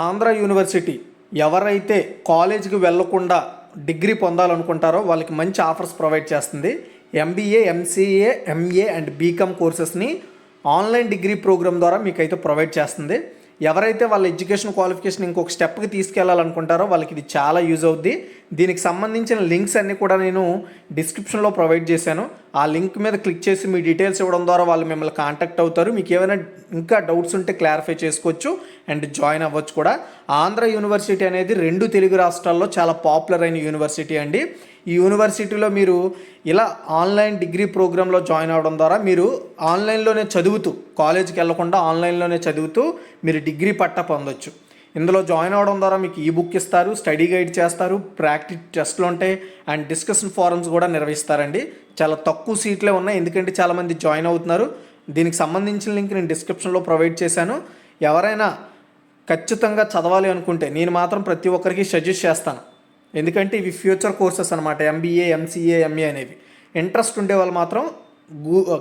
Andhra university ఎవరైతే కాలేజీకి వెళ్లకుండా డిగ్రీ పొందాలనుకుంటారో వాళ్ళకి మంచి ఆఫర్స్ ప్రొవైడ్ చేస్తుంది. MBA, MCA, MA and BCom కోర్సెస్ని ఆన్లైన్ డిగ్రీ ప్రోగ్రామ్ ద్వారా మీకైతే ప్రొవైడ్ చేస్తుంది. ఎవరైతే వాళ్ళ ఎడ్యుకేషన్ క్వాలిఫికేషన్ ఇంకొక స్టెప్కి తీసుకెళ్లాలనుకుంటారో వాళ్ళకి ఇది చాలా యూజ్ అవుద్ది. దీనికి సంబంధించిన లింక్స్ అన్నీ కూడా నేను డిస్క్రిప్షన్లో ప్రొవైడ్ చేశాను. ఆ లింక్ మీద క్లిక్ చేసి మీ డీటెయిల్స్ ఇవ్వడం ద్వారా వాళ్ళు మిమ్మల్ని కాంటాక్ట్ అవుతారు. మీకు ఏమైనా ఇంకా డౌట్స్ ఉంటే క్లారిఫై చేసుకోవచ్చు అండ్ జాయిన్ అవ్వచ్చు కూడా. ఆంధ్ర యూనివర్సిటీ అనేది 2 తెలుగు రాష్ట్రాల్లో చాలా పాపులర్ అయిన యూనివర్సిటీ అండి. ఈ యూనివర్సిటీలో మీరు ఇలా ఆన్లైన్ డిగ్రీ ప్రోగ్రాంలో జాయిన్ అవ్వడం ద్వారా మీరు ఆన్లైన్లోనే చదువుతూ, కాలేజీకి వెళ్లకుండా ఆన్లైన్లోనే చదువుతూ మీరు డిగ్రీ పట్టా పొందొచ్చు. ఇందులో జాయిన్ అవ్వడం ద్వారా మీకు ఈ బుక్ ఇస్తారు, స్టడీ గైడ్ చేస్తారు, ప్రాక్టీస్ టెస్ట్లు ఉంటాయి అండ్ డిస్కషన్ ఫోరమ్స్ కూడా నిర్వహిస్తారండి. చాలా తక్కువ సీట్లే ఉన్నాయి, ఎందుకంటే చాలామంది జాయిన్ అవుతున్నారు. దీనికి సంబంధించిన లింక్ నేను డిస్క్రిప్షన్లో ప్రొవైడ్ చేశాను. ఎవరైనా ఖచ్చితంగా చదవాలి అనుకుంటే నేను మాత్రం ప్రతి ఒక్కరికి సజెస్ట్ చేస్తాను, ఎందుకంటే ఇవి ఫ్యూచర్ కోర్సెస్ అనమాట. ఎంబీఏ, ఎంసీఏ, ఎంఏ అనేవి ఇంట్రెస్ట్ ఉండే వాళ్ళు మాత్రం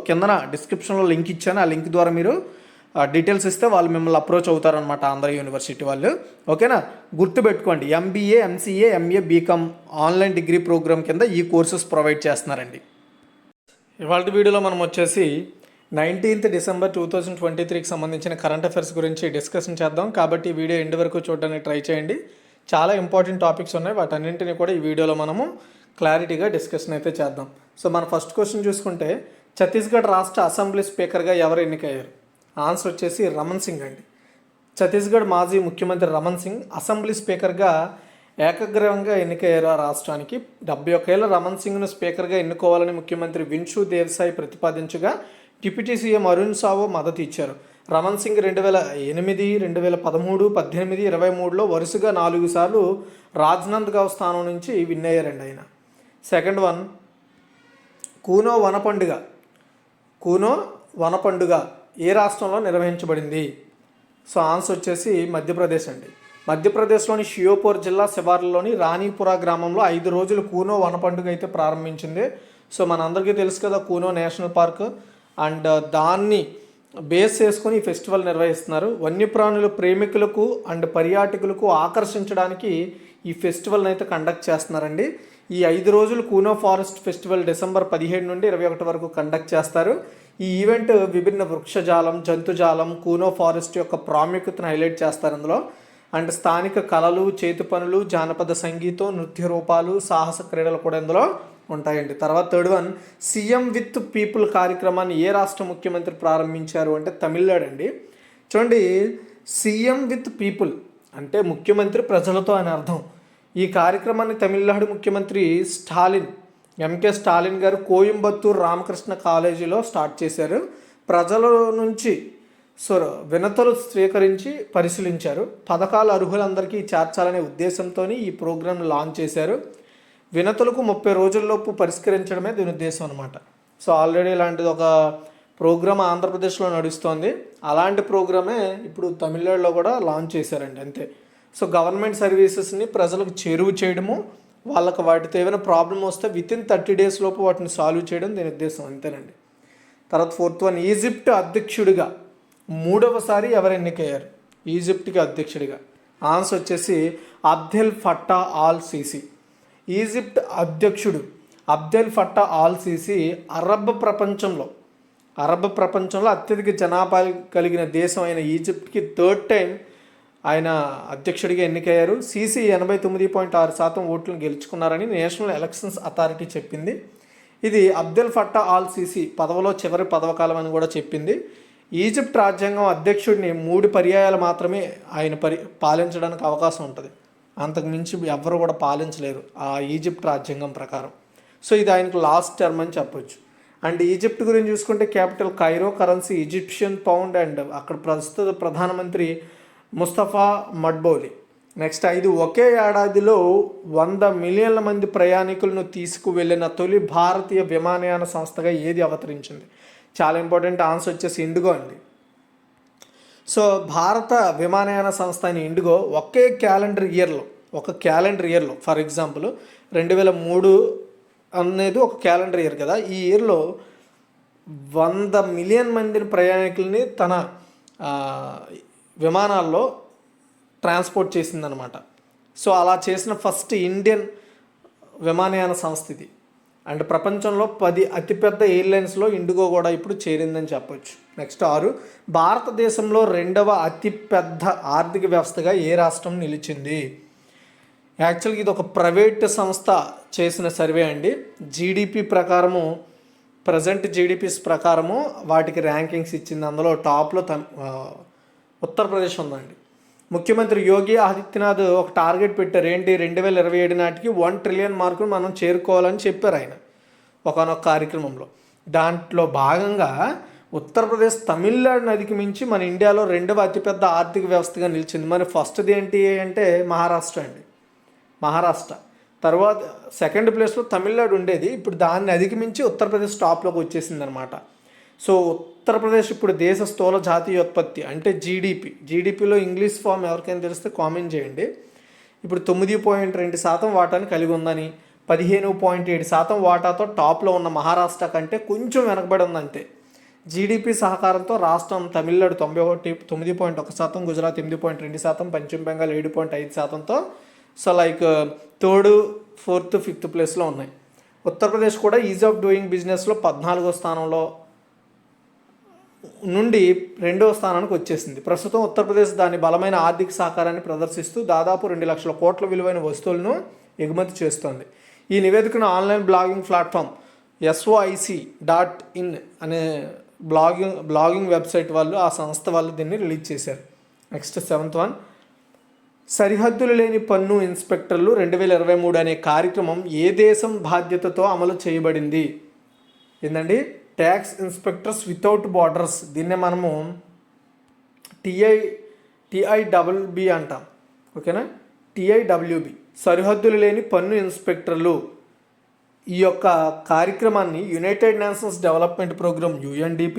కిందన డిస్క్రిప్షన్లో లింక్ ఇచ్చాను. ఆ లింక్ ద్వారా మీరు డీటెయిల్స్ ఇస్తే వాళ్ళు మిమ్మల్ని అప్రోచ్ అవుతారనమాట, ఆంధ్ర యూనివర్సిటీ వాళ్ళు. ఓకేనా, గుర్తుపెట్టుకోండి, MBA, MCA, MA, BCom online degree programme కింద ఈ కోర్సెస్ ప్రొవైడ్ చేస్తున్నారండి. ఇవాళ వీడియోలో మనం వచ్చేసి 19th December 2023కి సంబంధించిన కరెంట్ అఫైర్స్ గురించి డిస్కషన్ చేద్దాం. కాబట్టి ఈ వీడియో ఎండ్ వరకు చూడడానికి ట్రై చేయండి. చాలా ఇంపార్టెంట్ టాపిక్స్ ఉన్నాయి, వాటన్నింటినీ కూడా ఈ వీడియోలో మనము క్లారిటీగా డిస్కషన్ అయితే చేద్దాం. సో మన ఫస్ట్ క్వశ్చన్ చూసుకుంటే, ఛత్తీస్గఢ్ రాష్ట్ర అసెంబ్లీ స్పీకర్గా ఎవరు ఎన్నికయ్యారు? ఆన్సర్ వచ్చేసి రమణ్ సింగ్ అండి. ఛత్తీస్గఢ్ మాజీ ముఖ్యమంత్రి రమణ్ సింగ్ అసెంబ్లీ స్పీకర్గా ఏకగ్రీవంగా ఎన్నికయ్యారు. ఆ రాష్ట్రానికి 71 ఏళ్ల రమణ్ సింగ్ను స్పీకర్గా ఎన్నుకోవాలని ముఖ్యమంత్రి విన్షు దేవ్సాయ్ ప్రతిపాదించగా డిప్యూటీ సీఎం అరుణ్ సావో మద్దతు ఇచ్చారు. రమణ్ సింగ్ 2008, 2013, 18, 23లో వరుసగా 4 సార్లు రాజ్నంద్గావ్ స్థానం నుంచి విన్ అయ్యారండి ఆయన. సెకండ్ వన్, కూనో వన పండుగ ఏ రాష్ట్రంలో నిర్వహించబడింది? సో ఆన్సర్ వచ్చేసి మధ్యప్రదేశ్ అండి. మధ్యప్రదేశ్లోని షియోపూర్ జిల్లా శివార్లలోని రాణీపురా గ్రామంలో 5 రోజులు కూనో వన పండుగ అయితే ప్రారంభించింది. సో మనందరికీ తెలుసు కదా, కూనో నేషనల్ పార్క్, అండ్ దాన్ని బేస్ చేసుకొని ఈ ఫెస్టివల్ నిర్వహిస్తున్నారు. వన్యప్రాణుల ప్రేమికులకు అండ్ పర్యాటకులకు ఆకర్షించడానికి ఈ ఫెస్టివల్ని అయితే కండక్ట్ చేస్తున్నారండి. ఈ 5 రోజులు కూనో ఫారెస్ట్ ఫెస్టివల్ December 17 నుండి 21 వరకు కండక్ట్ చేస్తారు. ఈ ఈవెంట్ విభిన్న వృక్షజాలం, జంతుజాలం, కూనో ఫారెస్ట్ యొక్క ప్రాముఖ్యతను హైలైట్ చేస్తారు అందులో. అండ్ స్థానిక కళలు, చేతి పనులు, జానపద సంగీతం, నృత్య రూపాలు, సాహస క్రీడలు కూడా ఇందులో ఉంటాయండి. తర్వాత third one, CM with people కార్యక్రమాన్ని ఏ రాష్ట్ర ముఖ్యమంత్రి ప్రారంభించారు అంటే తమిళనాడు అండి. చూడండి, సీఎం విత్ పీపుల్ అంటే ముఖ్యమంత్రి ప్రజలతో అని అర్థం. ఈ కార్యక్రమాన్ని తమిళనాడు ముఖ్యమంత్రి ఎంకే స్టాలిన్ గారు కోయంబత్తూర్ రామకృష్ణ కాలేజీలో స్టార్ట్ చేశారు. ప్రజల నుంచి వినతులు స్వీకరించి పరిశీలించారు. పథకాల అర్హులందరికీ చేర్చాలనే ఉద్దేశంతో ఈ ప్రోగ్రాంను లాంచ్ చేశారు. వినతులకు 30 రోజుల్లోపు పరిష్కరించడమే దీని ఉద్దేశం అనమాట. సో ఆల్రెడీ ఇలాంటిది ఒక ప్రోగ్రామ్ ఆంధ్రప్రదేశ్లో నడుస్తోంది. అలాంటి ప్రోగ్రామే ఇప్పుడు తమిళనాడులో కూడా లాంచ్ చేశారండి, అంతే. సో గవర్నమెంట్ సర్వీసెస్ని ప్రజలకు చేరువ చేయడము, వాళ్ళకి వాటితో ఏమైనా ప్రాబ్లం వస్తే వితిన్ 30 days లోపు వాటిని సాల్వ్ చేయడం దీని ఉద్దేశం, అంతేనండి. తర్వాత ఫోర్త్ వన్, ఈజిప్ట్ అధ్యక్షుడిగా 3వసారి ఎవరు ఎన్నికయ్యారు? ఈజిప్ట్కి అధ్యక్షుడిగా ఆన్సర్ వచ్చేసి అబ్దెల్ ఫట్టా ఆల్ సీసీ. ఈజిప్ట్ అధ్యక్షుడు అబ్దెల్ ఫట్టా ఆల్ సీసీ అరబ్ ప్రపంచంలో అత్యధిక జనాభా కలిగిన దేశం అయిన ఈజిప్ట్కి 3rd time ఆయన అధ్యక్షుడిగా ఎన్నికయ్యారు. సీసీ 89.6% ఓట్లను గెలుచుకున్నారని నేషనల్ ఎలక్షన్స్ అథారిటీ చెప్పింది. ఇది అబ్దెల్ ఫట్టా ఆల్ సీసీ పదవిలో చివరి పదవకాలం అని కూడా చెప్పింది. ఈజిప్ట్ రాజ్యాంగం అధ్యక్షుడిని 3 పర్యాయాలు మాత్రమే ఆయన పాలించడానికి అవకాశం ఉంటుంది, అంతకుమించి ఎవ్వరు కూడా పాలించలేరు ఆ ఈజిప్ట్ రాజ్యాంగం ప్రకారం. సో ఇది ఆయనకు లాస్ట్ టర్మ్ అని చెప్పొచ్చు. అండ్ ఈజిప్ట్ గురించి చూసుకుంటే capital Cairo, currency Egyptian pound, and అక్కడ ప్రస్తుత ప్రధానమంత్రి ముస్తఫా మడ్బౌలి. నెక్స్ట్ 5, ఒకే ఏడాదిలో 100 మిలియన్ల మంది ప్రయాణికులను తీసుకువెళ్ళిన తొలి భారతీయ విమానయాన సంస్థగా ఏది అవతరించింది? చాలా ఇంపార్టెంట్, ఆన్సర్ వచ్చేసి ఇండిగో అండి. సో భారత విమానయాన సంస్థ అయిన ఇండిగో ఒక క్యాలెండర్ ఇయర్లో ఫర్ ఎగ్జాంపుల్ 2003 అనేది ఒక క్యాలెండర్ ఇయర్ కదా, ఈ ఇయర్లో 100 మిలియన్ మంది ప్రయాణికుల్ని తన విమానాల్లో ట్రాన్స్పోర్ట్ చేసిందనమాట. సో అలా చేసిన ఫస్ట్ ఇండియన్ విమానయాన సంస్థ ఇది. అండ్ ప్రపంచంలో 10 అతిపెద్ద ఎయిర్లైన్స్లో ఇండిగో కూడా ఇప్పుడు చేరిందని చెప్పొచ్చు. నెక్స్ట్ 6, భారతదేశంలో 2వ అతిపెద్ద ఆర్థిక వ్యవస్థగా ఏ రాష్ట్రం నిలిచింది? యాక్చువల్గా ఇది ఒక ప్రైవేట్ సంస్థ చేసిన సర్వే అండి. జీడిపి ప్రకారము, ప్రజెంట్ జీడిపిస్ ప్రకారము వాటికి ర్యాంకింగ్స్ ఇచ్చింది. అందులో టాప్లో ఉత్తరప్రదేశ్ ఉందండి. ముఖ్యమంత్రి యోగి ఆదిత్యనాథ్ ఒక టార్గెట్ పెట్టారు. ఏంటి, 2027 నాటికి 1 ట్రిలియన్ మార్కును మనం చేరుకోవాలని చెప్పారు ఆయన ఒకనొక కార్యక్రమంలో. దాంట్లో భాగంగా ఉత్తరప్రదేశ్ తమిళనాడుని అధిగమించి మన ఇండియాలో 2వ అతిపెద్ద ఆర్థిక వ్యవస్థగా నిలిచింది. మరి ఫస్ట్ది ఏంటి అంటే మహారాష్ట్ర అండి. మహారాష్ట్ర తర్వాత సెకండ్ ప్లేస్లో తమిళనాడు ఉండేది. ఇప్పుడు దాన్ని అధిగమించి ఉత్తరప్రదేశ్ టాప్లోకి వచ్చేసింది అనమాట. సో ఉత్తరప్రదేశ్ ఇప్పుడు దేశ స్థూల జాతీయోత్పత్తి అంటే జీడిపిలో ఇంగ్లీష్ ఫామ్ ఎవరికైనా తెలిస్తే కామెంట్ చేయండి. ఇప్పుడు 9.2% వాటాని కలిగి ఉందని, 15.7% వాటాతో టాప్లో ఉన్న మహారాష్ట్ర కంటే కొంచెం వెనకబడి ఉందంతే. జీడిపి సహకారంతో రాష్ట్రం తమిళనాడు 9.1%, గుజరాత్ 8.2%, పశ్చిమ Bengal 7.5%తో so like 3rd, 4th, 5th ప్లేస్లో ఉన్నాయి. ఉత్తరప్రదేశ్ కూడా ఈజ్ ఆఫ్ డూయింగ్ బిజినెస్లో 14వ స్థానంలో నుండి 2వ స్థానానికి వచ్చేసింది. ప్రస్తుతం ఉత్తరప్రదేశ్ దాని బలమైన ఆర్థిక సహకారాన్ని ప్రదర్శిస్తూ దాదాపు 2 లక్షల కోట్ల విలువైన వస్తువులను ఎగుమతి చేస్తోంది. ఈ నివేదికను ఆన్లైన్ బ్లాగింగ్ ప్లాట్ఫామ్ SOIC.in అనే బ్లాగింగ్ వెబ్సైట్ వాళ్ళు, ఆ సంస్థ వాళ్ళు దీన్ని రిలీజ్ చేశారు. నెక్స్ట్ 7th వన్, సరిహద్దులు లేని పన్ను ఇన్స్పెక్టర్లు 2023 అనే కార్యక్రమం ఏ దేశం బాధ్యతతో అమలు చేయబడింది? ఏంటండి, ట్యాక్స్ ఇన్స్పెక్టర్స్ వితౌట్ బార్డర్స్. దీన్నే మనము TIWB అంటాం. ఓకేనా, TIWB, సరిహద్దులు లేని పన్ను ఇన్స్పెక్టర్లు. ఈ యొక్క కార్యక్రమాన్ని United Nations Development Programme UNDP,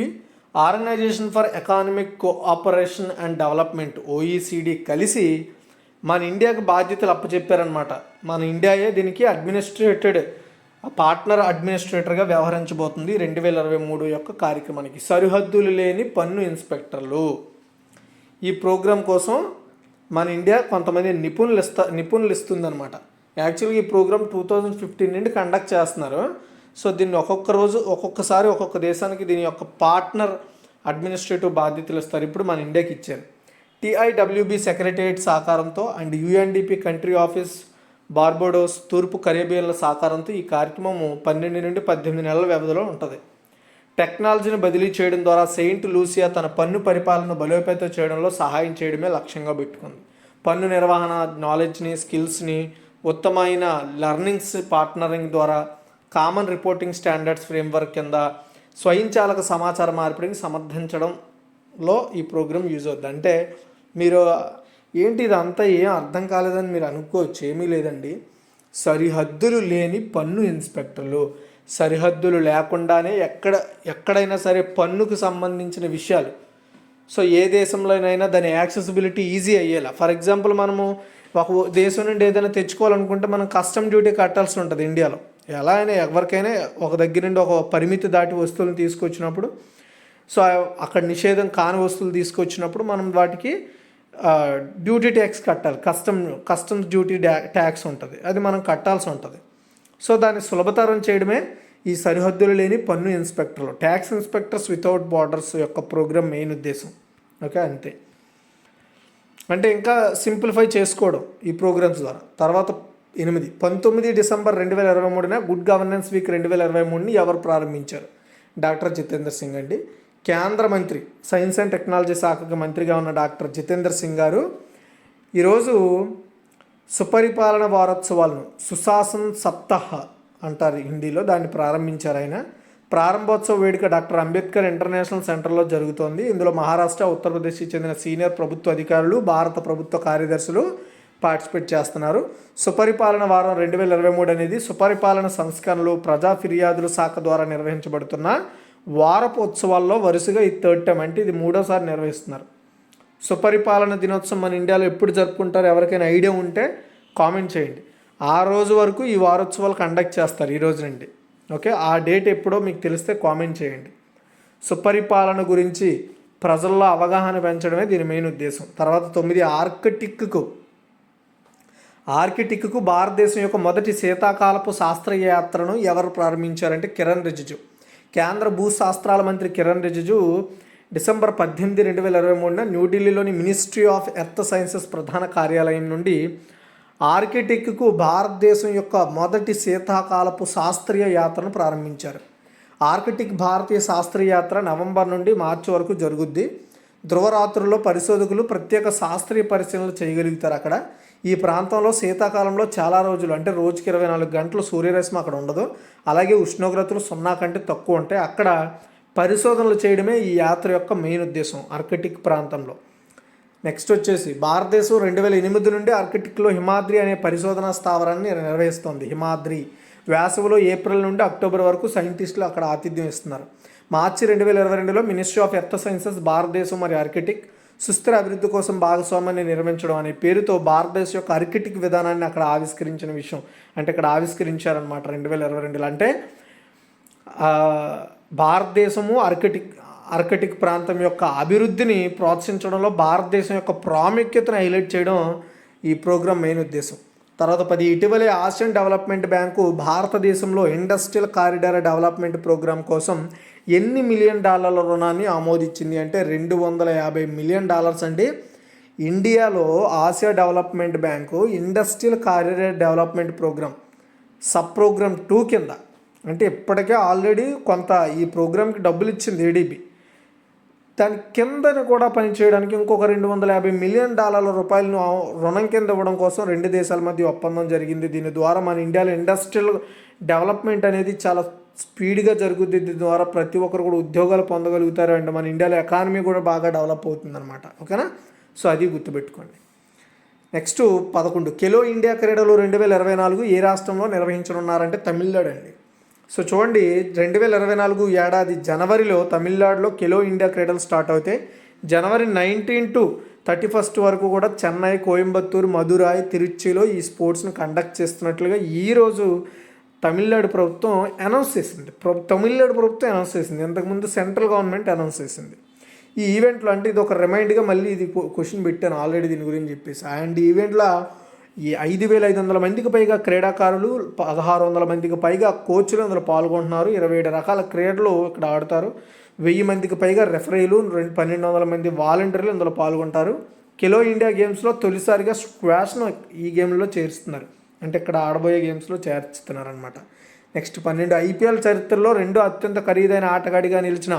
Organisation for Economic Cooperation and Development OECD కలిసి మన ఇండియాకి బాధ్యతలు అప్పచెప్పారనమాట. మన ఇండియాయే దీనికి పార్ట్నర్ అడ్మినిస్ట్రేటర్గా వ్యవహరించబోతుంది 2023 యొక్క కార్యక్రమానికి. సరిహద్దులు లేని పన్ను ఇన్స్పెక్టర్లు. ఈ ప్రోగ్రాం కోసం మన ఇండియా కొంతమంది నిపుణులు ఇస్తుందన్నమాట. యాక్చువల్గా ఈ ప్రోగ్రామ్ 2015 నుండి కండక్ట్ చేస్తున్నారు. సో దీన్ని ఒక్కొక్కసారి ఒక్కొక్క దేశానికి దీని యొక్క పార్ట్నర్ అడ్మినిస్ట్రేటివ్ బాధ్యతలు ఇస్తారు. ఇప్పుడు మన ఇండియాకి ఇచ్చారు. TIWB సెక్రటేరియట్ సహకారంతో and UNDP country office Barbados, తూర్పు కరేబియన్ల సహకారంతో ఈ కార్యక్రమము 12 నుండి 18 నెలల వ్యవధిలో ఉంటుంది. టెక్నాలజీని బదిలీ చేయడం ద్వారా సెయింట్ లూసియా తన పన్ను పరిపాలనను బలోపేతం చేయడంలో సహాయం చేయడమే లక్ష్యంగా పెట్టుకుంది. పన్ను నిర్వహణ నాలెడ్జ్ని, స్కిల్స్ని, ఉత్తమమైన లెర్నింగ్స్ పార్ట్నరింగ్ ద్వారా కామన్ రిపోర్టింగ్ స్టాండర్డ్స్ ఫ్రేమ్వర్క్ కింద స్వయంచాలక సమాచార మార్పిడిని సమర్థించడంలో ఈ ప్రోగ్రాం యూజ్ అవుతుంది. అంటే మీరు ఏంటి ఇదంతా ఏం అర్థం కాలేదని మీరు అనుకోవచ్చు. ఏమీ లేదండి, సరిహద్దులు లేని పన్ను ఇన్స్పెక్టర్లు. సరిహద్దులు లేకుండానే ఎక్కడైనా సరే పన్నుకు సంబంధించిన విషయాలు, సో ఏ దేశంలోనైనా దాని యాక్సెసిబిలిటీ ఈజీ అయ్యేలా. ఫర్ ఎగ్జాంపుల్ మనము ఒక దేశం నుండి ఏదైనా తెచ్చుకోవాలనుకుంటే మనం కస్టమ్ డ్యూటీ కట్టాల్సి ఉంటుంది ఇండియాలో. ఎలా అయినా ఎవరికైనా ఒక దగ్గర నుండి ఒక పరిమితి దాటి వస్తువులను తీసుకొచ్చినప్పుడు, సో అక్కడ నిషేధం కాని వస్తువులు తీసుకొచ్చినప్పుడు మనం వాటికి డ్యూటీ ట్యాక్స్ కట్టాలి. కస్టమ్స్ డ్యూటీ ట్యాక్స్ ఉంటుంది, అది మనం కట్టాల్సి ఉంటుంది. సో దాన్ని సులభతరం చేయడమే ఈ సరిహద్దులు లేని పన్ను ఇన్స్పెక్టర్లు, ట్యాక్స్ ఇన్స్పెక్టర్స్ వితౌట్ బార్డర్స్ యొక్క ప్రోగ్రామ్ మెయిన్ ఉద్దేశం. ఓకే, అంతే. అంటే ఇంకా సింప్లిఫై చేసుకోవడం ఈ ప్రోగ్రామ్స్ ద్వారా. తర్వాత 19 డిసెంబర్ 2023న గుడ్ గవర్నెన్స్ వీక్ 2023ని ఎవరు ప్రారంభించారు? డాక్టర్ జితేంద్ర సింగ్ అండి. కేంద్ర మంత్రి, సైన్స్ అండ్ టెక్నాలజీ శాఖకు మంత్రిగా ఉన్న డాక్టర్ జితేంద్ర సింగ్ గారు ఈరోజు సుపరిపాలన వారోత్సవాలను, సుశాసన్ సప్తాహ్ అంటారు హిందీలో, దాన్ని ప్రారంభించారు ఆయన. ప్రారంభోత్సవ వేడుక డాక్టర్ అంబేద్కర్ ఇంటర్నేషనల్ సెంటర్లో జరుగుతోంది. ఇందులో మహారాష్ట్ర, ఉత్తరప్రదేశ్కి చెందిన సీనియర్ ప్రభుత్వ అధికారులు, భారత ప్రభుత్వ కార్యదర్శులు పార్టిసిపేట్ చేస్తున్నారు. సుపరిపాలన వారం 2023 అనేది సుపరిపాలన సంస్కరణలు, ప్రజా ఫిర్యాదుల శాఖ ద్వారా నిర్వహించబడుతున్న వారపు ఉత్సవాల్లో వరుసగా ఈ 3rd టైం, అంటే ఇది 3వసారి నిర్వహిస్తున్నారు. సుపరిపాలన దినోత్సవం మన ఇండియాలో ఎప్పుడు జరుపుకుంటారు? ఎవరికైనా ఐడియా ఉంటే కామెంట్ చేయండి. ఆ రోజు వరకు ఈ వారోత్సవాలు కండక్ట్ చేస్తారు ఈ రోజు నుండి. ఓకే, ఆ డేట్ ఎప్పుడో మీకు తెలిస్తే కామెంట్ చేయండి. సుపరిపాలన గురించి ప్రజల్లో అవగాహన పెంచడమే దీని మెయిన్ ఉద్దేశం. తర్వాత 9 ఆర్కిటిక్కు భారతదేశం యొక్క మొదటి శీతాకాలపు శాస్త్రయాత్రను ఎవరు ప్రారంభించారంటే కిరణ్ రిజిజు. కేంద్ర భూశాస్త్రాల మంత్రి కిరణ్ రిజిజు డిసెంబర్ 18, 2023న న్యూఢిల్లీలోని మినిస్ట్రీ ఆఫ్ ఎర్త్ సైన్సెస్ ప్రధాన కార్యాలయం నుండి ఆర్కిటిక్కు భారతదేశం యొక్క మొదటి శీతాకాలపు శాస్త్రీయ యాత్రను ప్రారంభించారు. ఆర్కిటిక్ భారతీయ శాస్త్రీయ యాత్ర నవంబర్ నుండి మార్చి వరకు జరుగుద్ది. ధ్రువరాత్రుల్లో పరిశోధకులు ప్రత్యేక శాస్త్రీయ పరిశీలనలు చేయగలుగుతారు అక్కడ. ఈ ప్రాంతంలో శీతాకాలంలో చాలా రోజులు అంటే రోజుకి 24 గంటలు సూర్యరశ్మి అక్కడ ఉండదు. అలాగే ఉష్ణోగ్రతలు 0 కంటే తక్కువ ఉంటాయి. అక్కడ పరిశోధనలు చేయడమే ఈ యాత్ర యొక్క మెయిన్ ఉద్దేశం ఆర్కిటిక్ ప్రాంతంలో. నెక్స్ట్ వచ్చేసి భారతదేశం 2008 నుండి ఆర్కిటిక్లో హిమాద్రి అనే పరిశోధనా స్థావరాన్ని నిర్వహిస్తోంది. హిమాద్రి వేసవిలో ఏప్రిల్ నుండి అక్టోబర్ వరకు సైంటిస్టులు అక్కడ ఆతిథ్యం ఇస్తున్నారు. మార్చి 2022లో మినిస్ట్రీ ఆఫ్ ఎర్త్ సైన్సెస్ భారతదేశం మరియు ఆర్కిటిక్ సుస్థిర అభివృద్ధి కోసం భాగస్వామ్యాన్ని నిర్మించడం అనే పేరుతో భారతదేశం యొక్క ఆర్కిటిక్ విధానాన్ని అక్కడ ఆవిష్కరించిన విషయం అంటే ఇక్కడ ఆవిష్కరించారనమాట 2022లో. అంటే భారతదేశము ఆర్కిటిక్ ప్రాంతం యొక్క అభివృద్ధిని ప్రోత్సహించడంలో భారతదేశం యొక్క ప్రాముఖ్యతను హైలైట్ చేయడం ఈ ప్రోగ్రాం మెయిన్ ఉద్దేశం. తర్వాత 10 ఇటీవలే ఆసియన్ డెవలప్మెంట్ బ్యాంకు భారతదేశంలో ఇండస్ట్రియల్ కారిడార్ డెవలప్మెంట్ ప్రోగ్రాం కోసం ఎన్ని $1 మిలియన్ రుణాన్ని ఆమోదించింది అంటే $250 మిలియన్ అండి. ఇండియాలో Asia development bank industrial corridor development programme sub programme 2 కింద అంటే ఇప్పటికే ఆల్రెడీ కొంత ఈ ప్రోగ్రాంకి డబ్బులు ఇచ్చింది ఏడీబీ. దాని కిందని కూడా పనిచేయడానికి ఇంకొక $250 మిలియన్ రూపాయలను రుణం కింద ఇవ్వడం కోసం 2 దేశాల మధ్య ఒప్పందం జరిగింది. దీని ద్వారా మన ఇండియాలో ఇండస్ట్రియల్ డెవలప్మెంట్ అనేది చాలా స్పీడ్గా జరుగుద్ది. దీని ద్వారా ప్రతి ఒక్కరు కూడా ఉద్యోగాలు పొందగలుగుతారు అండ్ మన ఇండియాలో ఎకానమీ కూడా బాగా డెవలప్ అవుతుందన్నమాట. ఓకేనా, సో అది గుర్తుపెట్టుకోండి. నెక్స్ట్ 11 ఖేలో ఇండియా క్రీడలు 2024 ఏ రాష్ట్రంలో నిర్వహించనున్నారంటే తమిళనాడు అండి. సో చూడండి 2024 ఏడాది జనవరిలో తమిళనాడులో ఖేలో ఇండియా క్రీడలు స్టార్ట్ అవుతాయి. జనవరి 19 to 31 వరకు కూడా చెన్నై, కోయంబత్తూరు, మదురాయ్, తిరుచిలో ఈ స్పోర్ట్స్ని కండక్ట్ చేస్తున్నట్లుగా ఈరోజు తమిళనాడు ప్రభుత్వం అనౌన్స్ చేసింది. తమిళనాడు ప్రభుత్వం అనౌన్స్ చేసింది. ఇంతకుముందు సెంట్రల్ గవర్నమెంట్ అనౌన్స్ చేసింది. ఈ ఈవెంట్లో అంటే ఇది ఒక రిమైండ్గా మళ్ళీ ఇది క్వశ్చన్ పెట్టాను ఆల్రెడీ దీని గురించి చెప్పేసి. అండ్ ఈ ఈవెంట్లో ఈ 5,500 మందికి పైగా క్రీడాకారులు, 1,600 మందికి పైగా కోచ్లు అందులో పాల్గొంటున్నారు. 27 రకాల క్రీడలు ఇక్కడ ఆడతారు. 1000 మందికి పైగా రెఫరీలు, 1,200 మంది వాలంటీర్లు ఇందులో పాల్గొంటారు. ఖేలో ఇండియా గేమ్స్లో తొలిసారిగా స్క్వాష్ను ఈ గేమ్లో చేరుస్తున్నారు. అంటే ఇక్కడ ఆడబోయే గేమ్స్లో చేర్చుతున్నారు అనమాట. నెక్స్ట్ 12 ఐపీఎల్ చరిత్రలో 2వ అత్యంత ఖరీదైన ఆటగాడిగా నిలిచిన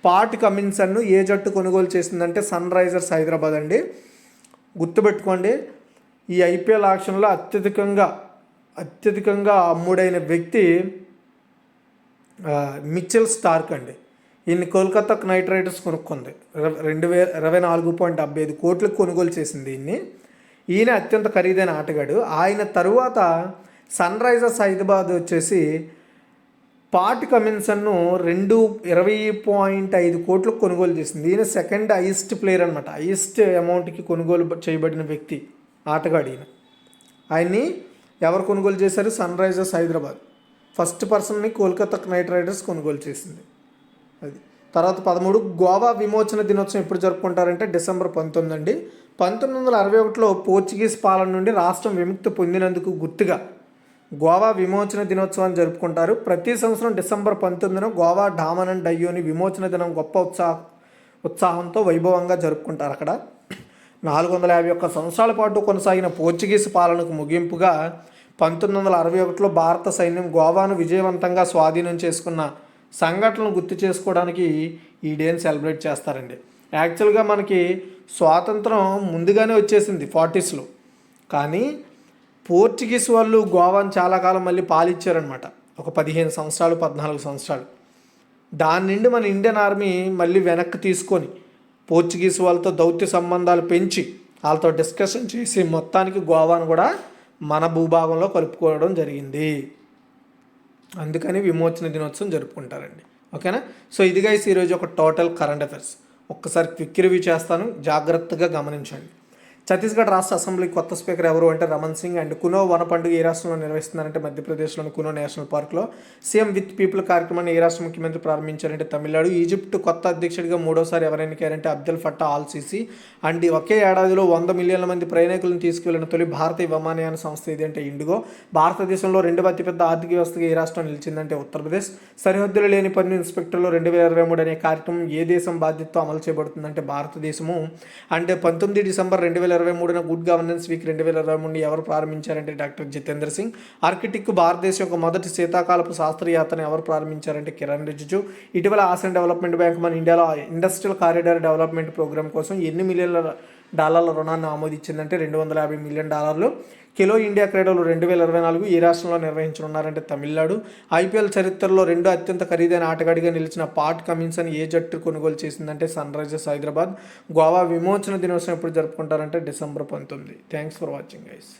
పాట్ కమిన్సన్ను ఏ జట్టు కొనుగోలు చేసిందంటే సన్ రైజర్స్ హైదరాబాద్ అండి. గుర్తుపెట్టుకోండి, ఈ ఐపీఎల్ ఆక్షన్లో అత్యధికంగా అమ్ముడైన వ్యక్తి మిచెల్ స్టార్క్ అండి. ఈయన్ని కోల్కతా నైట్ రైడర్స్ కొనుక్కుంది. 24.75 కోట్లకు కొనుగోలు చేసింది ఈయన్ని. ఈయన అత్యంత ఖరీదైన ఆటగాడు. ఆయన తరువాత సన్ రైజర్స్ హైదరాబాద్ వచ్చేసి పాట్ కమిన్సన్ను 20.5 కోట్లకు కొనుగోలు చేసింది. ఈయన సెకండ్ హైయెస్ట్ ప్లేయర్ అనమాట. హైయెస్ట్ అమౌంట్కి కొనుగోలు చేయబడిన వ్యక్తి ఆటగాడు ఈయన. ఆయన్ని ఎవరు కొనుగోలు చేశారు? Sun Risers Hyderabad. ఫస్ట్ పర్సన్ని కోల్కతా నైట్ రైడర్స్ కొనుగోలు చేసింది. అది తర్వాత 13 గోవా విమోచన దినోత్సవం ఎప్పుడు జరుపుకుంటారంటే డిసెంబర్ 19 అండి. 1961లో పోర్చుగీస్ పాలన నుండి రాష్ట్రం విముక్తి పొందినందుకు గుర్తుగా గోవా విమోచన దినోత్సవాన్ని జరుపుకుంటారు. ప్రతి సంవత్సరం డిసెంబర్ 19న గోవా డామన్ అండ్ డయ్యోని విమోచన దినం గొప్ప ఉత్సాహంతో వైభవంగా జరుపుకుంటారు. అక్కడ 451 సంవత్సరాల పాటు కొనసాగిన పోర్చుగీస్ పాలనకు ముగింపుగా 1961లో భారత సైన్యం గోవాను విజయవంతంగా స్వాధీనం చేసుకున్న సంఘటనలు గుర్తు చేసుకోవడానికి ఈ డేని సెలబ్రేట్ చేస్తారండి. యాక్చువల్గా మనకి స్వాతంత్రం ముందుగానే వచ్చేసింది 40sలో, కానీ పోర్చుగీస్ వాళ్ళు గోవాను చాలా కాలం మళ్ళీ పాలించారనమాట. ఒక 15 సంవత్సరాలు 14 సంవత్సరాలు. దాని నుండి మన ఇండియన్ ఆర్మీ మళ్ళీ వెనక్కి తీసుకొని పోర్చుగీస్ వాళ్ళతో దౌత్య సంబంధాలు పెంచి వాళ్ళతో డిస్కషన్ చేసి మొత్తానికి గోవాను కూడా మన భూభాగంలో కలుపుకోవడం జరిగింది. అందుకని విమోచన దినోత్సవం జరుపుకుంటారండి. ఓకేనా, సో ఇది గైస్ ఈరోజు ఒక టోటల్ కరెంట్ అఫైర్స్. ఒక్కసారి క్విక్ రివ్యూ చేస్తాను, జాగ్రత్తగా గమనించండి. ఛత్తీస్గఢ్ రాష్ట్ర అసెంబ్లీ కొత్త స్పీకర్ ఎవరు అంటే రమణ్ సింగ్. అండ్ కునో వన పండుగ ఏ రాష్ట్రంలో నిర్వహిస్తున్నారంటే మధ్యప్రదేశ్లోని కునో నేషనల్ పార్క్లో. సీఎం విత్ పీపుల్ కార్యక్రమాన్ని ఏ రాష్ట్ర ముఖ్యమంత్రి ప్రారంభించారంటే తమిళనాడు. ఈజిప్ట్ కొత్త అధ్యక్షుడిగా మూడోసారి ఎవరు ఎన్నికయ్యారంటే అబ్దెల్ ఫట్టా ఆల్ సీసీ. అండ్ ఒకే ఏడాదిలో 100 మిలియన్ల మంది ప్రయాణికులను తీసుకువెళ్లిన తొలి భారతీయ విమానయాన సంస్థ ఇది అంటే ఇండిగో. భారతదేశంలో రెండవ అతిపెద్ద ఆర్థిక వ్యవస్థగా ఏ రాష్ట్రం నిలిచిందంటే ఉత్తరప్రదేశ్. సరిహద్దులు లేని పన్ను ఇన్స్పెక్టర్లు 2023 అనే కార్యక్రమం ఏ దేశం బాధ్యతతో అమలు చేయబడుతుందంటే భారతదేశము. అంటే 19 డిసెంబర్ 2023 గుడ్ గవర్నెన్స్ వీక్ 2023 ఎవరు ప్రారంభించారంటే డాక్టర్ జితేంద్ర సింగ్. ఆర్కిటిక్ భారతదేశం యొక్క మొదటి శీతాకాలపు శాస్త్రయాత్రను ఎవరు ప్రారంభించారంటే కిరణ్ రిజిజు. ఇటీవల ఆసియన్ డెవలప్మెంట్ బ్యాంక్ మన ఇండియాలో ఇండస్ట్రియల్ కారిడార్ డెవలప్మెంట్ ప్రోగ్రామ్ కోసం ఎన్ని మిలియన్ల డాలర్ల రుణాన్ని ఆమోదించిందంటే $250 మిలియన్. ఖేలో ఇండియా క్రీడలు 2024 ఏ రాష్ట్రంలో నిర్వహించనున్నారంటే తమిళనాడు. ఐపీఎల్ చరిత్రలో రెండో అత్యంత ఖరీదైన ఆటగాడిగా నిలిచిన పాట్ కమిన్స్ అని ఏ జట్టు కొనుగోలు చేసిందంటే సన్ రైజర్స్ హైదరాబాద్. గోవా విమోచన దినోత్సవం ఎప్పుడు జరుపుకుంటారంటే December 19. Thanks for watching guys.